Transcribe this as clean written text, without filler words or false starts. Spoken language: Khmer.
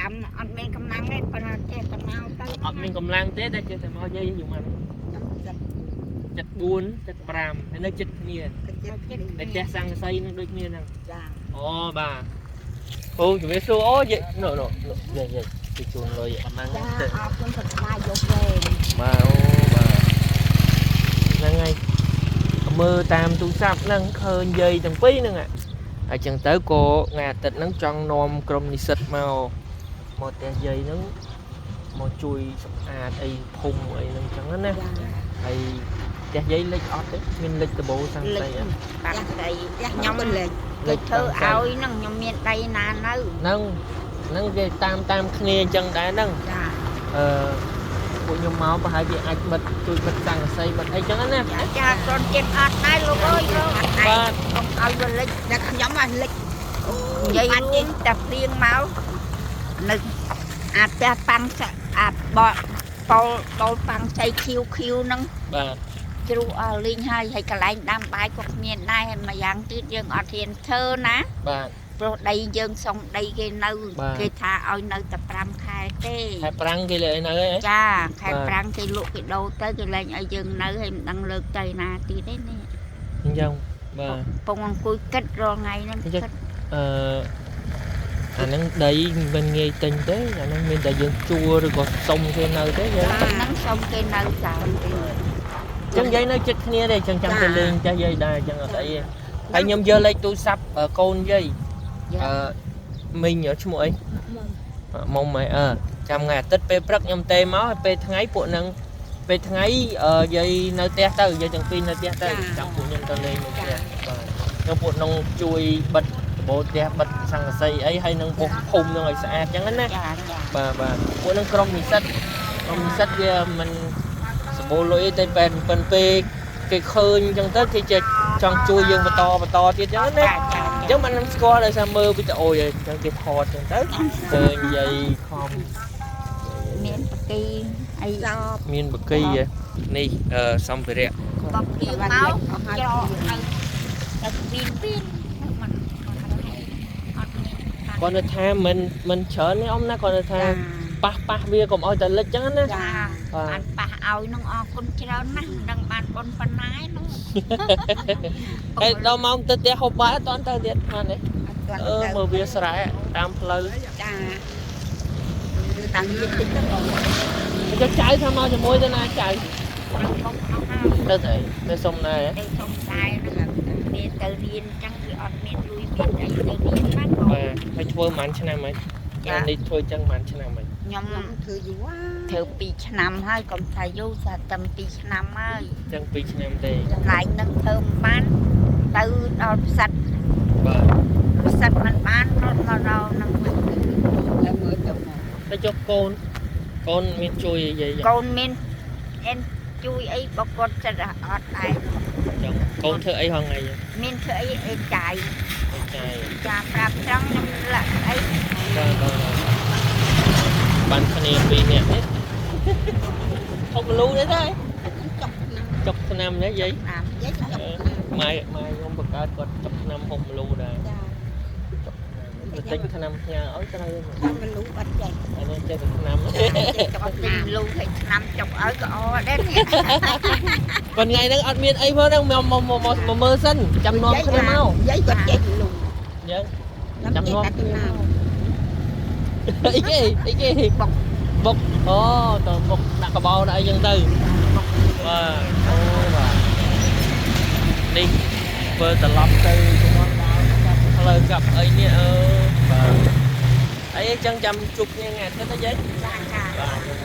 5 អត់មានកម្លាំងទេប៉ុន្តែចេះតែមកទៅអត់មានកម្លាំងទេតែចេះតែមកយាយយូរមកចិត្ត4ចិត្ត5ហើយនៅចិត្តគ្នាតែផ្ទះសង្កសីនឹងដូចគ្នាហ្នឹងចាអូបាទអូជំរាបសួរអូយាយយាយពីជួនលុយអត់ហ្នឹងចាអរគុណសុខសប្បាយយកវែងបាទអូបាទហ្នឹងហើយមើលតាមទូរស័ព្ទហ្នឹងឃើញយាយទាំងពីរហ្នឹងហើយចឹងទៅក៏ថ្ងៃអាទិត្យហ្នឹងចង់នាំក្រុមនិស្សិតមកផ្ទះយាយហ្នឹងមកជួយសម្អាតអីភូមិអីហ្នឹងចឹងណាហើយផ្ទះយាយលិចអត់ទេមានលិចដបូសង្ស័យអត់បាក់ដីខ្ញុំលិចគេធ្វើឲ្យហ្នឹងខ្ញុំមានដីណានៅហ្នឹងគេតាមគ្នាអញ្ចឹងដែរហ្នឹងចាពួកខ្ញុំមកប្រហែលជាអាចបិទជួយបិទសង្កសីបិទអីចឹងណាចាគ្រាន់ចិត្តអត់ដែរលោកអើយលោកអត់ដែរបាទកុំឲ្យវាលិចតែខ្ញុំអាលិចនិយាយរួមតែព្រៀងមកនៅអាផ្ទះប៉ាំងអាបោលប៉ាំងចៃឃីវហ្នឹងបាទជ្រុះអស់លីងហើយកន្លែងដាំបាយក៏គ្មានដែរហើយម្យ៉ាងទៀតយើងអត់ហ៊ានធ្វើណាបាទព្រោះដីយើងសុំដីគេនៅគេថាឲ្យនៅតែ5 ខែទេខែប្រាំងគេលើឲ្យនៅហ៎ចាខែប្រាំងគេលក់គេដូរទៅគេលែងឲ្យយើងនៅហើយមិនដឹងលើកទៅណាទៀតទេនេះអញ្ចឹងបាទពងអង្គុយគិតរាល់ថ្ងៃហ្នឹងគិតអាហ្នឹងដីមិនងាយទិញទេអាហ្នឹងមានតែយើងជួឬក៏សុំគេនៅទេយើងហ្នឹងសុំគេនៅច្រើនទេអញ្ចឹងយាយនៅចិត្តគ្នាទេអញ្ចឹងចាំទៅលេងចាស់យាយដែរអញ្ចឹងអត់អីទេហើយខ្ញុំយកលេខទូរស័ព្ទកូនយាយមីងឈ្មោះអីមុំហ៎ចាំថ្ងៃអាទិត្យពេលព្រឹកខ្ញុំទេមកហើយពេលថ្ងៃពួកនឹងពេលថ្ងៃយាយនៅផ្ទះទៅយាយទាំងពីរនៅផ្ទះទៅចាំពួកខ្ញុំទៅលេងនៅផ្ទះបាទខ្ញុំពួកនឹងជួយបិទដបូលផ្ទះបិទសង្កសីអីហើយនឹងពុះភូមិនឹងឲ្យស្អាតអញ្ចឹងណាបាទពួកនឹងក្រុមនិស្សិតវាមិនសម្បូរលុយទេតែប៉ិនពេកគេឃើញអញ្ចឹងទៅគេចង់ជួយយើងបន្តទៀតអញ្ចឹងណាអញ្ចឹងមិនស្គាល់ដោយសារមើលវីដេអូអញ្ចឹងគេថតអញ្ចឹងទៅឃើញយាយខំមានបកីអីមានបកីនេះសម្ភារៈបកីមកច្រកនៅតែពីនគាត់ថាមិនច្រើនទេអ៊ំណាគាត់ថាប៉ះវាកុំឲ្យតែលិចចឹងណាចាបានប៉ះឲ្យនឹងអរគុណច្រើនណាស់មិនដឹងបានប៉ុនប៉ុណ្ណានោះហើយដល់ម៉ោងទៅផ្ទះហូបបាយអត់ទៅទៀតបានទេមើលវាស្រែតាមផ្លូវចាតាំងចិត្តតិចទៅចៅថាមកជាមួយទៅណាចៅទៅស្អីទៅសុំណែទៅសុំតែនឹងមានទៅរៀនចឹងគឺអត់មានលុយមានអីទៅរៀនបានបាទហើយធ្វើប៉ុន្មានឆ្នាំហើយចានេះធ្វើចឹងប៉ុន្មានឆ្នាំហើយខ្ញុំធ្វើយូរធ្វើ2 ឆ្នាំហើយកុំថាយូរតែតែ2 ឆ្នាំហើយចឹង2 ឆ្នាំទេកន្លែងនឹងធ្វើមិនបានទៅដល់ផ្សិតបាទផ្សិតមិនបានរត់មកដល់នឹងវិញហើយមើលទៅចុះកូនមានជួយយាយកូនមានជួយអីបគាត់ចិត្តអត់ដែរចឹងកូនធ្វើអីហងៃមានធ្វើអីចាយចាប្រាប់ត្រង់ខ្ញុំលាក់អីបានគ្នា2នាក់ទេអុកលូទេតែចុកឆ្នាំនេះយាយម៉ែខ្ញុំបង្កើតគាត់ចុកឆ្នាំហុកលូដែរចាទិញឆ្នាំផ្ញើឲ្យត្រូវមិនលូអត់ចេះអត់ចេះឆ្នាំអត់ទិញលូឲ្យឆ្នាំចុកឲ្យក៏អត់ដែរប៉ុន្តែថ្ងៃហ្នឹងអត់មានអីផងហ្នឹងមកមើលសិនចាំនាំគ្នាមកយាយគាត់ចេះលូយើងចាំនាំគ្នាអីគេបុកអូតបុកដាក់កបោដាក់អីចឹងទៅបាទអូបាទនេះធ្វើត្រឡប់ទៅផ្លូវកាប់អីនេះបាទអីចឹងចាំជួបគ្នាថ្ងៃអាទិត្យទៅយាយចាបាទ